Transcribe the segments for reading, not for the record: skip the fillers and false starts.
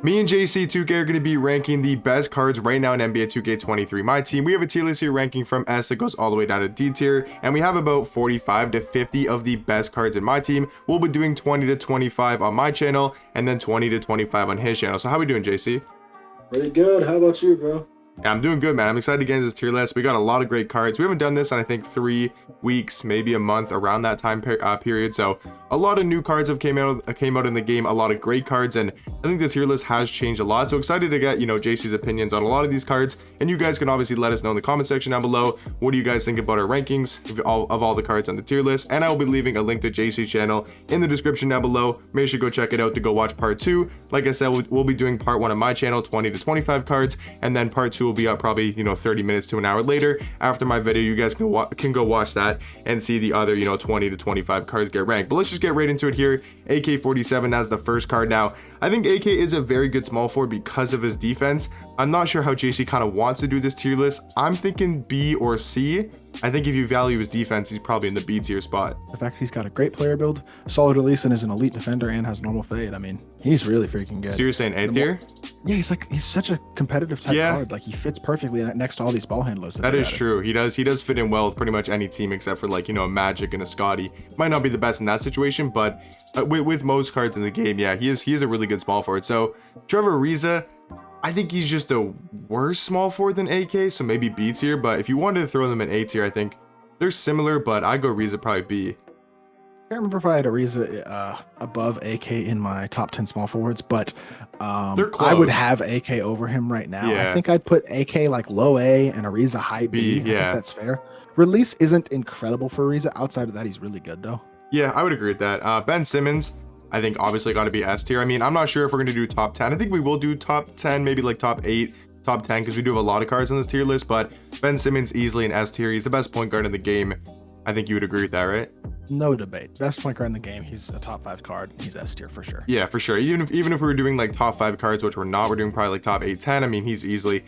Me and JC2K are going to be ranking the best cards right now in NBA 2K23 My Team. We have a tier list here ranking from S that goes all the way down to D tier, and we have about 45 to 50 of the best cards in my team. We'll be doing 20 to 25 on my channel, and then 20 to 25 on his channel. So how we doing, JC? Pretty good. How about you, bro? Yeah, I'm doing good, man. I'm excited to get into this tier list. We got a lot of great cards. We haven't done this in, I think, 3 weeks, maybe a month, around that time period. So a lot of new cards have came out in the game, a lot of great cards, and I think this tier list has changed a lot. So excited to get, JC's opinions on a lot of these cards, and you guys can obviously let us know in the comment section down below. What do you guys think about our rankings of all the cards on the tier list? And I will be leaving a link to JC's channel in the description down below. Make sure you go check it out to go watch part 2. Like I said, we'll be doing part 1 on my channel, 20 to 25 cards, and then part 2 will be up probably 30 minutes to an hour later after my video. You guys can go watch that and see the other 20 to 25 cards get ranked. But let's just get right into it here. AK-47 as the first card. Now I think AK is a very good small forward because of his defense. I'm not sure how JC kind of wants to do this tier list. I'm thinking B or C. I think if you value his defense, he's probably in the B tier spot. The fact he's got a great player build, solid release, and is an elite defender and has normal fade. I mean, he's really freaking good. So you're saying A tier? Yeah, he's such a competitive type card. Like, he fits perfectly next to all these ball handlers. That is true. He does fit in well with pretty much any team except for a Magic and a Scotty. Might not be the best in that situation, but with most cards in the game, yeah, he is a really good small forward. So Trevor Ariza, I think he's just a worse small forward than AK, so maybe B tier. But if you wanted to throw them in A tier, I think they're similar, but I go Ariza probably B. I can't remember if I had Ariza above AK in my top 10 small forwards, but I would have AK over him right now. Yeah. I think I'd put AK like low A and Ariza high B. I think that's fair. Release isn't incredible for Ariza. Outside of that, he's really good though. Yeah, I would agree with that. Ben Simmons, I think obviously got to be S tier. I mean, I'm not sure if we're going to do top 10. I think we will do top 10, maybe like top 8, top 10, because we do have a lot of cards on this tier list, but Ben Simmons easily an S tier. He's the best point guard in the game. I think you would agree with that, right? No debate. Best point guard in the game. He's a top 5 card. He's S tier for sure. Yeah, for sure. Even if we were doing like top 5 cards, which we're not, we're doing probably like top 8, 10. I mean, he's easily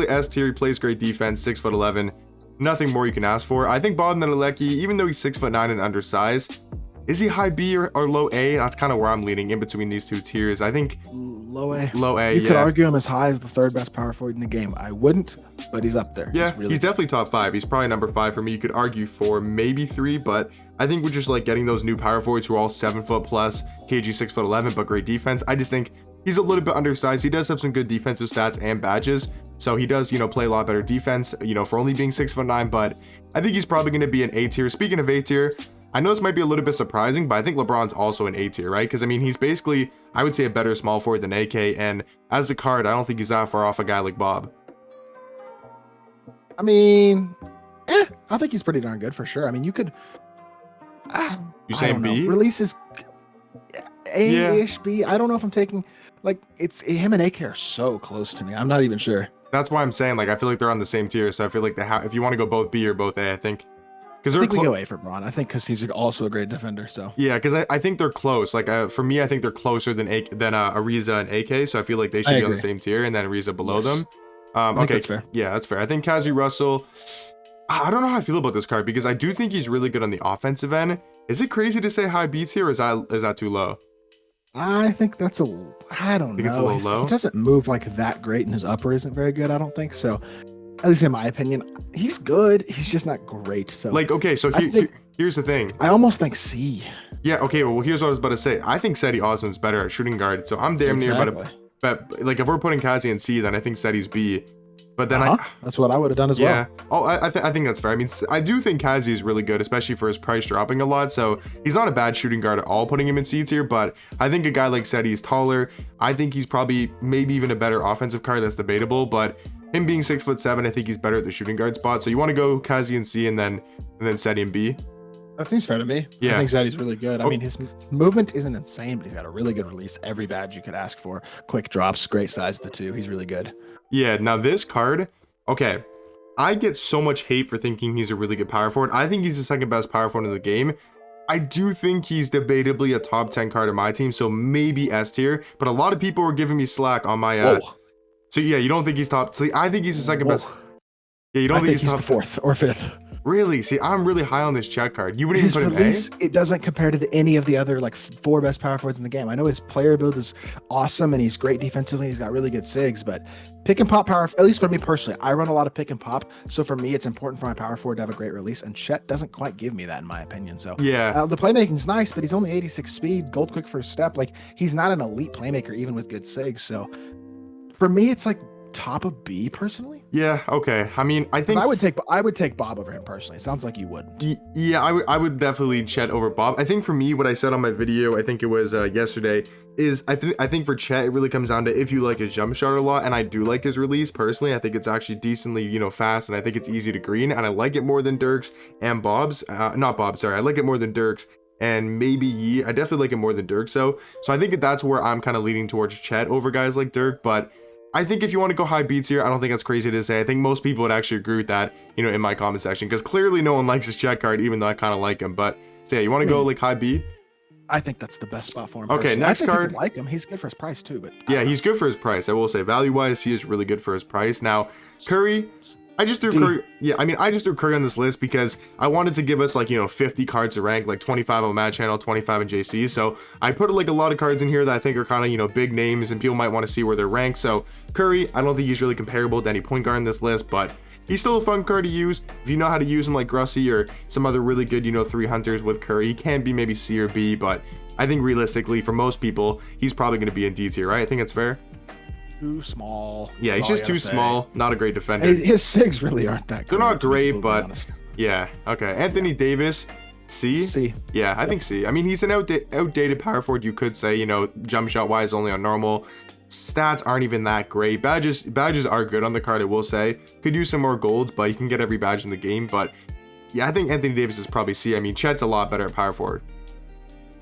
S tier. He plays great defense, 6'11". Nothing more you can ask for. I think Bob Medelecki, even though he's 6'9" and undersized, is he high B or low A? That's kind of where I'm leaning in between these two tiers. I think low A. Low A. You could argue him as high as the 3rd best power forward in the game. I wouldn't, but he's up there. Yeah, he's definitely top 5. He's probably number 5 for me. You could argue 4, maybe 3, but I think we're just like getting those new power forwards who are all 7 foot plus, KG 6'11", but great defense. I just think he's a little bit undersized. He does have some good defensive stats and badges, so he does play a lot better defense for only being 6'9", but I think he's probably going to be an A tier. Speaking of A tier, I know this might be a little bit surprising, but I think LeBron's also an A tier, right? Because I mean, he's basically, I would say, a better small forward than AK, and as a card, I don't think he's that far off a guy like Bob. I mean, I think he's pretty darn good for sure. I mean, you could. You saying B? Releases A-ish, B. I don't know if I'm taking, like, it's him and AK are so close to me. I'm not even sure. That's why I'm saying, like, I feel like they're on the same tier, so I feel like they have, if you want to go both B or both A, I think. I think we go A for Braun. I think because he's also a great defender. So yeah, because I think they're close. Like for me, I think they're closer than Ariza and AK. So I feel like they should be on the same tier, and then Ariza below them. Okay, that's fair. Yeah, that's fair. I think Kazi Russell. I don't know how I feel about this card because I do think he's really good on the offensive end. Is it crazy to say high B tier, or is that too low? I think that's I don't know. It's a little low. He doesn't move like that great, and his upper isn't very good. I don't think so. At least in my opinion, he's good. He's just not great. So like, okay, so here's the thing. I almost think C. Yeah. Okay. Well, here's what I was about to say. I think Seti Osman's better at shooting guard. So I'm damn near about to bet. Like, if we're putting Kazi in C, then I think Seti's B. But then that's what I would have done as well. Yeah. Oh, I think that's fair. I mean, I do think Kazi is really good, especially for his price dropping a lot. So he's not a bad shooting guard at all, putting him in C tier. But I think a guy like Seti is taller. I think he's probably maybe even a better offensive card. That's debatable, but him being 6'7", I think he's better at the shooting guard spot. So you want to go Kazi in C and then Seti in B? That seems fair to me. Yeah. I think Seti's really good. I mean, his movement isn't insane, but he's got a really good release. Every badge you could ask for. Quick drops, great size, the 2. He's really good. Yeah, now this card, okay, I get so much hate for thinking he's a really good power forward. I think he's the 2nd best power forward in the game. I do think he's debatably a top 10 card in my team, so maybe S tier. But a lot of people were giving me slack on my... So yeah, you don't think he's top? So I think he's the 2nd best. Yeah, you don't think he's top? The 4th or 5th. Really? See, I'm really high on this Chet card. You wouldn't even His put him release, A? it doesn't compare to any of the other like 4 best power forwards in the game. I know his player build is awesome and he's great defensively. He's got really good sigs, but pick and pop power, at least for me personally, I run a lot of pick and pop. So for me, it's important for my power forward to have a great release, and Chet doesn't quite give me that in my opinion. So Yeah. the playmaking's nice, but he's only 86 speed, gold quick first step. Like he's not an elite playmaker even with good sigs. So for me, it's like top of B personally. Yeah, okay. I mean, I think I would take Bob over him personally. It sounds like you would. Yeah, I would definitely Chet over Bob. I think for me, what I said on my video, I think it was yesterday, is I think for Chet it really comes down to if you like his jump shot a lot, and I do like his release personally. I think it's actually decently, you know, fast, and I think it's easy to green, and I like it more than Dirk's and Bob's. Not Bob's, sorry. I like it more than Dirk's and maybe Yi. I definitely like it more than Dirk. So I think that's where I'm kind of leaning towards Chet over guys like Dirk, but I think if you want to go high beats here, I don't think that's crazy to say. I think most people would actually agree with that, you know, in my comment section, because clearly no one likes his Chet card, even though I kind of like him. But so yeah, you want to go like high B? I think that's the best spot for him. Okay, personally. next I think card. people like him. He's good for his price too, but Yeah, he's good for his price. I will say, value wise, he is really good for his price. Now, Curry, I just threw Curry. Yeah, I mean, I just threw Curry on this list because I wanted to give us like, you know, 50 cards to rank, like 25 on Mad Channel, 25 in JC. So I put like a lot of cards in here that I think are kind of, you know, big names and people might want to see where they're ranked. So Curry, I don't think he's really comparable to any point guard in this list, but he's still a fun card to use. If you know how to use him like Grussy or some other really good, you know, 3 hunters with Curry, he can be maybe C or B, but I think realistically for most people, he's probably going to be in D tier, right? I think it's fair. Too small. Yeah, he's just too small. Not a great defender. And his sigs really aren't that They're good. not great, but yeah. Okay, Anthony Davis, C? C. Yeah, I think C. I mean, he's an outdated power forward, you could say, you know, jump shot wise, only on normal. Stats aren't even that great. Badges are good on the card, I will say. Could use some more golds, but you can get every badge in the game. But yeah, I think Anthony Davis is probably C. I mean, Chet's a lot better at power forward.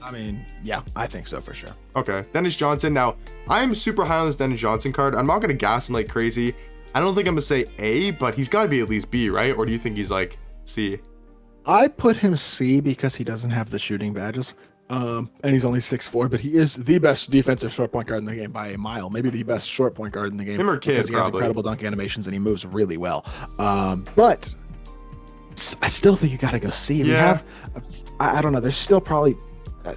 I mean, yeah, I think so for sure. Okay, Dennis Johnson. Now, I'm super high on this Dennis Johnson card. I'm not going to gas him like crazy. I don't think I'm going to say A, but he's got to be at least B, right? Or do you think he's like C? I put him C because he doesn't have the shooting badges. And he's only 6'4", but he is the best defensive short point guard in the game by a mile. Maybe the best short point guard in the game. Him or Kidd, because he has incredible dunk animations and he moves really well. But I still think you got to go C. We have, I don't know, there's still probably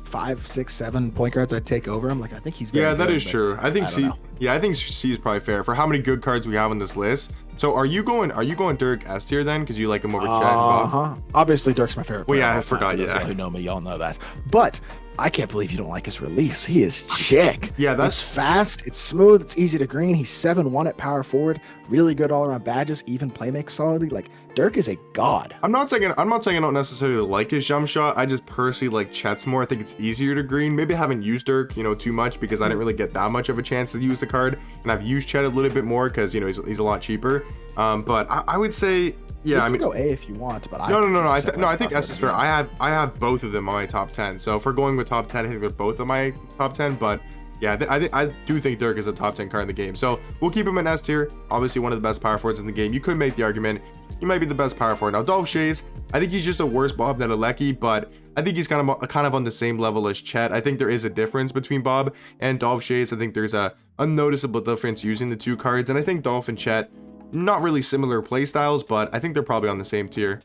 5, 6, 7 point guards I'd take over him. Like, I think he's good. Yeah, that is true. I think C. Yeah, I think C is probably fair for how many good cards we have on this list. So are you going Dirk S tier then? Because you like him over Chet and Bob? Obviously, Dirk's my favorite player. Well, yeah, I forgot. Yeah, who know me, y'all know that. But I can't believe you don't like his release. He is sick. Yeah, it's fast, it's smooth, it's easy to green. He's 7-1 at power forward, really good all around badges, even playmakes solidly. Like, Dirk is a god. I'm not saying I don't necessarily like his jump shot. I just personally like Chet's more. I think it's easier to green. Maybe I haven't used Dirk, you know, too much because I didn't really get that much of a chance to use the card, and I've used Chet a little bit more because, you know, he's a lot cheaper. But I would say, yeah, I mean, go A if you want, but no. I think S is fair. I have both of them on my top 10. So if we're going with top 10, I think they're both on my top 10. But yeah, I do think Dirk is a top 10 card in the game. So we'll keep him in S tier. Obviously, one of the best power forwards in the game. You could make the argument he might be the best power forward. Now, Dolph Schayes, I think he's just a worse Bob than Alecki, but I think he's kind of on the same level as Chet. I think there is a difference between Bob and Dolph Schayes. I think there's a unnoticeable difference using the two cards, and I think Dolph and Chet, not really similar play styles, but I think they're probably on the same tier.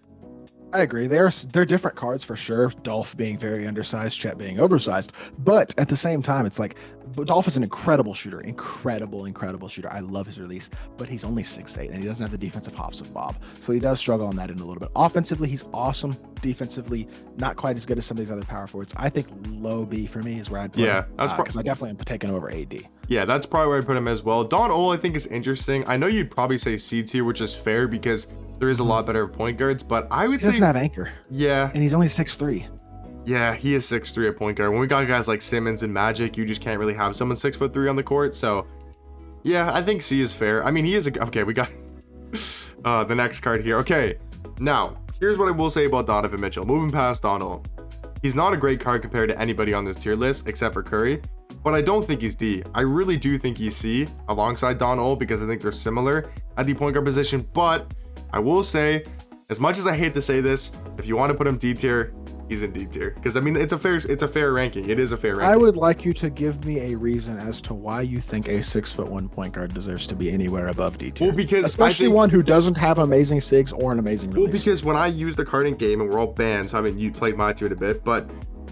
I agree. They're different cards for sure. Dolph being very undersized, Chet being oversized. But at the same time, it's like Dolph is an incredible shooter. Incredible shooter. I love his release, but he's only 6'8", and he doesn't have the defensive hops of Bob. So he does struggle on that end a little bit. Offensively, he's awesome. Defensively, not quite as good as some of these other power forwards. I think low B for me is where I'd put him. That's because I definitely am taking over AD. Yeah, that's probably where I'd put him as well. Don Ol, I think, is interesting. I know you'd probably say C tier, which is fair because there is a lot better point guards, but I would say... He doesn't have anchor. Yeah. And he's only 6'3". Yeah, he is 6'3" at point guard. When we got guys like Simmons and Magic, you just can't really have someone 6'3" on the court. So, yeah, I think C is fair. I mean, he is a... Okay, we got the next card here. Okay, now, here's what I will say about Donovan Mitchell. Moving past Donald. He's not a great card compared to anybody on this tier list, except for Curry. But I don't think he's D. I really do think he's C alongside Don Ol because I think they're similar at the point guard position. But I will say, as much as I hate to say this, if you want to put him D tier, he's in D tier. Because I mean, it's a fair ranking. It is a fair ranking. I would like you to give me a reason as to why you think a 6'1" point guard deserves to be anywhere above D tier. Well, because especially one who doesn't have amazing SIGs or an amazing release. Well, because when I use the card in game, and we're all banned, so I mean, you played Myteam a bit, but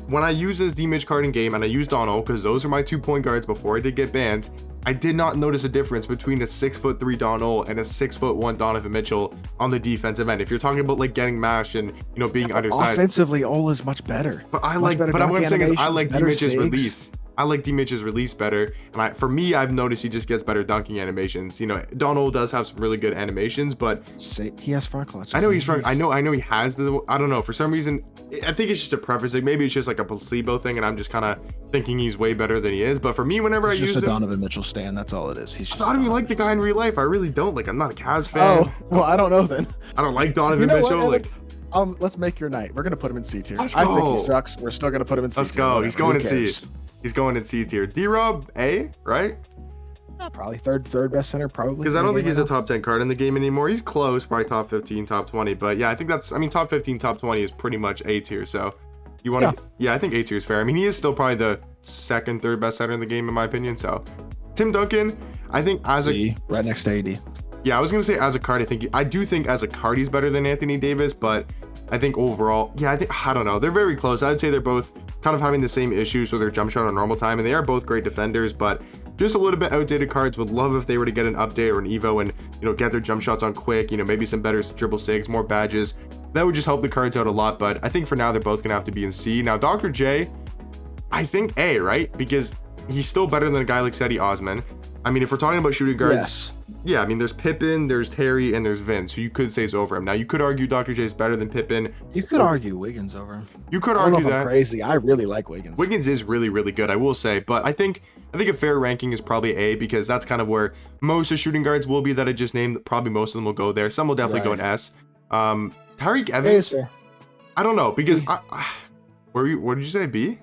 when I use this D-Mitch card in game, and I used Donald, because those are my 2 point guards before I did get banned, I did not notice a difference between a 6'3" Donald and a 6'1" Donovan Mitchell on the defensive end. If you're talking about like getting mashed and being undersized, offensively, Ol is much better. But what I'm saying is I like D-Mitch's release. I like D-Mitch's release better, and for me, I've noticed he just gets better dunking animations. Donald does have some really good animations, but he has front clutch. I know he's front. I know he has I don't know. For some reason, I think it's just a preference. Like maybe it's just like a placebo thing, and I'm just kind of thinking he's way better than he is. But for me, whenever I use him, Donovan Mitchell stan. That's all it is. He's just. I don't even like the guy in real life. I really don't. Like I'm not a Cavs fan. Oh well, I don't know then. I don't like Donovan Mitchell. Let's make your night. We're gonna put him in C tier. I think he sucks. We're still gonna put him in C tier. Let's go. He's going in C. He's going in C tier. D-Rob A, right? Probably third best center, probably. Because I don't think he's a top 10 card in the game anymore. He's close, probably top 15, top 20. But yeah, I think top 15, top 20 is pretty much A tier. So you want to, yeah, I think A tier is fair. I mean, he is still probably the second, third best center in the game, in my opinion. So Tim Duncan, I think right next to AD. Yeah, I was going to say as a card, I do think as a card he's better than Anthony Davis, but I think overall, yeah, I don't know. They're very close. I would say they're both kind of having the same issues with their jump shot on normal time, and they are both great defenders, but just a little bit outdated cards. Would love if they were to get an update or an evo and get their jump shots on quick, maybe some better dribble sigs, more badges. That would just help the cards out a lot, but I think for now they're both gonna have to be in C. Now Dr. J, I think A, right? Because he's still better than a guy like Cedi Osman. I mean, if we're talking about shooting guards, yes. Yeah, I mean, there's Pippen, there's Terry, and there's Vince, who you could say is over him. Now, you could argue Dr. J is better than Pippen. You could argue Wiggins over him. You could argue that. I'm crazy. I really like Wiggins. Wiggins is really, really good, I will say. But I think a fair ranking is probably A, because that's kind of where most of shooting guards will be that I just named. Probably most of them will go there. Some will definitely go in S. Tyreek Evans, I don't know, because what did you say? B?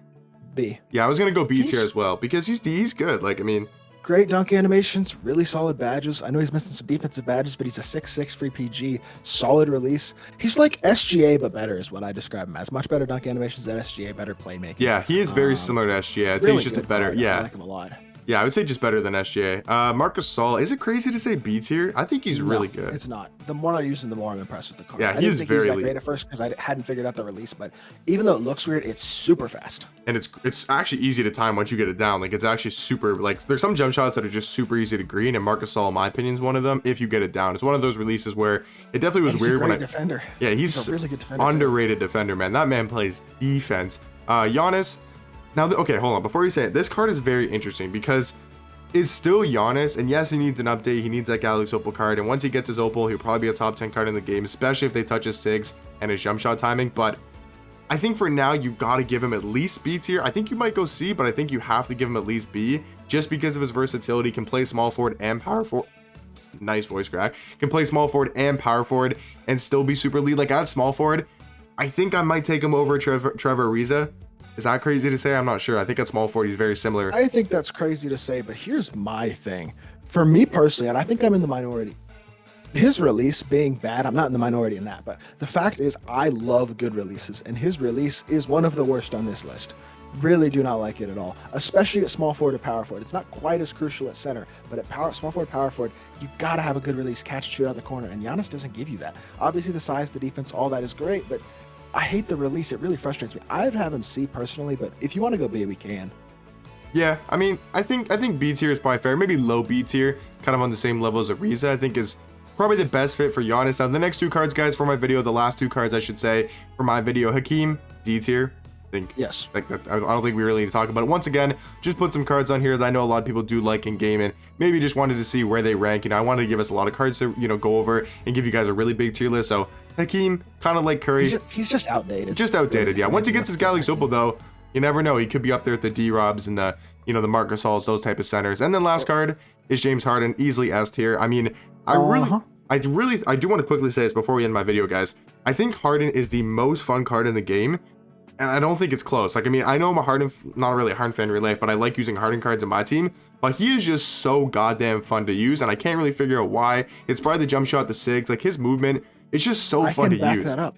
B. Yeah, I was gonna go B tier as well, because he's good. Like, I mean, great dunk animations, really solid badges. I know he's missing some defensive badges, but he's a 6'6" free PG, solid release. He's like SGA, but better is what I describe him as. Much better dunk animations than SGA, better playmaking. Yeah, he is very similar to SGA. I'd say he's just a better, I like him a lot. Yeah, I would say just better than SGA. Marcus Saul, is it crazy to say B tier? I think he's really good. It's not. The more I use him, the more I'm impressed with the card. Yeah, I didn't think he was that great at first because I hadn't figured out the release, but even though it looks weird, it's super fast. And it's actually easy to time once you get it down. Like, it's actually super, like, there's some jump shots that are just super easy to green, and Marcus Saul, in my opinion, is one of them if you get it down. It's one of those releases where it definitely was weird when defender. Yeah, he's a really good defender. Underrated defender, man. That man plays defense. Giannis. Now, okay, hold on. Before you say it, this card is very interesting because is still Giannis, and yes, he needs an update. He needs that Galaxy Opal card, and once he gets his Opal, he'll probably be a top 10 card in the game, especially if they touch his SIGs and his jump shot timing. But I think for now, you got to give him at least B tier. I think you might go C, but I think you have to give him at least B, just because of his versatility. Can play small forward and power forward. Nice voice crack. Can play small forward and power forward and still be super lead. Like, at small forward, I think I might take him over Trevor Ariza. Is that crazy to say? I'm not sure. I think at small forward, he's very similar. I think that's crazy to say, but here's my thing. For me personally, and I think I'm in the minority, his release being bad, I'm not in the minority in that, but the fact is I love good releases, and his release is one of the worst on this list. Really do not like it at all, especially at small forward or power forward. It's not quite as crucial at center, but at small forward, power forward, you got to have a good release, catch and shoot out the corner, and Giannis doesn't give you that. Obviously, the size, the defense, all that is great, but I hate the release. It really frustrates me. I'd have him C personally, but if you want to go B, we can. Yeah, I mean, I think B tier is probably fair. Maybe low B tier, kind of on the same level as Ariza, I think is probably the best fit for Giannis. Now, the next two cards, guys, for my video, the last two cards, I should say, for my video, Hakeem, D tier. I think, yes. Like that, I don't think we really need to talk about it. Once again, just put some cards on here that I know a lot of people do like in game, and maybe just wanted to see where they rank. I wanted to give us a lot of cards to go over and give you guys a really big tier list. So Hakeem, kind of like Curry, he's just outdated. Just outdated, yeah. Once he gets his Galaxy Opal, though, you never know. He could be up there at the D-Robs and the the Marcus Halls, those type of centers. And then last card is James Harden, easily S tier. I mean, I do want to quickly say this before we end my video, guys. I think Harden is the most fun card in the game, and I don't think it's close. Like, I mean, I know I'm a Harden, not really a Harden fan in real life, but I like using Harden cards in my team. But he is just so goddamn fun to use, and I can't really figure out why. It's probably the jump shot, the SIGs, like his movement. It's just so fun to use. I can back that up.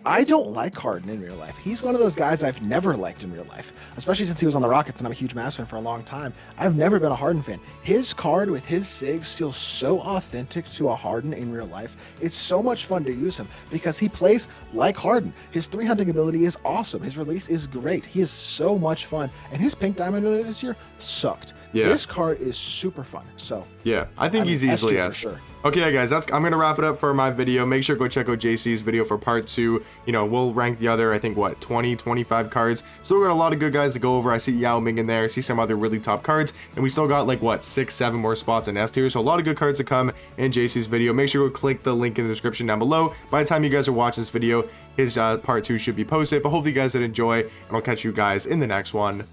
I don't like Harden in real life. He's one of those guys I've never liked in real life, especially since he was on the Rockets and I'm a huge Mavs fan for a long time. I've never been a Harden fan. His card with his SIGs feels so authentic to a Harden in real life. It's so much fun to use him because he plays like Harden. His 3 hunting ability is awesome. His release is great. He is so much fun. And his pink diamond earlier this year sucked. Yeah. This card is super fun. So yeah, I think he's easily S S. for sure. Okay, yeah, guys, I'm gonna wrap it up for my video. Make sure to go check out JC's video for part 2. You know, we'll rank the other, I think, what, 20-25 cards. Still got a lot of good guys to go over. I see Yao Ming in there, I see some other really top cards, and we still got like what, 6-7 more spots in S tier. So a lot of good cards to come in JC's video. Make sure to click the link in the description down below. By the time you guys are watching this video, his part 2 should be posted. But hopefully you guys did enjoy, and I'll catch you guys in the next one.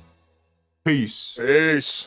Peace. Peace.